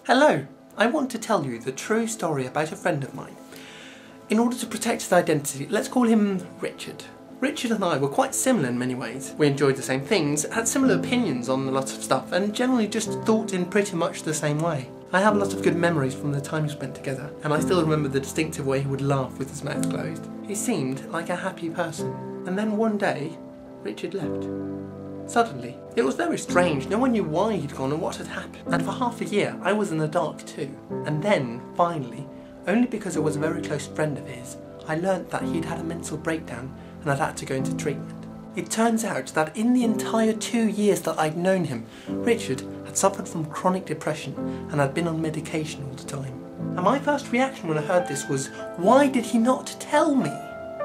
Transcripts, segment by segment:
Hello, I want to tell you the true story about a friend of mine. In order to protect his identity, let's call him Richard. Richard and I were quite similar in many ways. We enjoyed the same things, had similar opinions on a lot of stuff, and generally just thought in pretty much the same way. I have a lot of good memories from the time we spent together, and I still remember the distinctive way he would laugh with his mouth closed. He seemed like a happy person. And then one day, Richard left. Suddenly. It was very strange, no one knew why he'd gone or what had happened. And for half a year, I was in the dark too. And then, finally, only because I was a very close friend of his, I learnt that he'd had a mental breakdown and had had to go into treatment. It turns out that in the entire 2 years that I'd known him, Richard had suffered from chronic depression and had been on medication all the time. And my first reaction when I heard this was, why did he not tell me?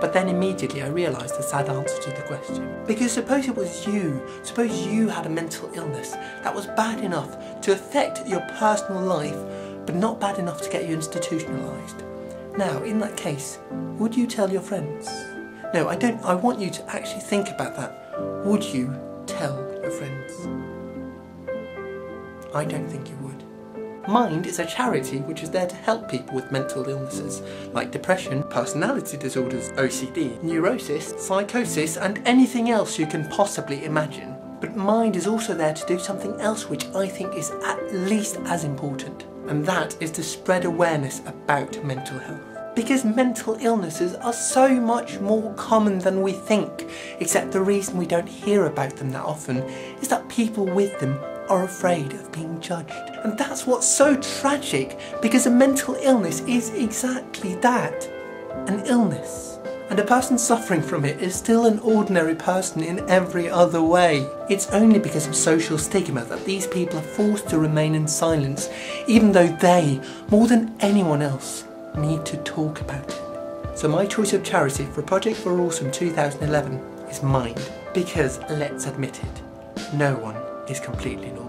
But then immediately I realised the sad answer to the question. Because suppose it was you, suppose you had a mental illness that was bad enough to affect your personal life, but not bad enough to get you institutionalised. Now, in that case, would you tell your friends? No, I don't. I want you to actually think about that. Would you tell your friends? I don't think you would. Mind is a charity which is there to help people with mental illnesses like depression, personality disorders, OCD, neurosis, psychosis and anything else you can possibly imagine. But Mind is also there to do something else which I think is at least as important, and that is to spread awareness about mental health. Because mental illnesses are so much more common than we think, except the reason we don't hear about them that often is that people with them are afraid of being judged. And that's what's so tragic, because a mental illness is exactly that, an illness. And a person suffering from it is still an ordinary person in every other way. It's only because of social stigma that these people are forced to remain in silence, even though they, more than anyone else, need to talk about it. So my choice of charity for Project for Awesome 2011 is Mind. Because, let's admit it, no one is completely normal.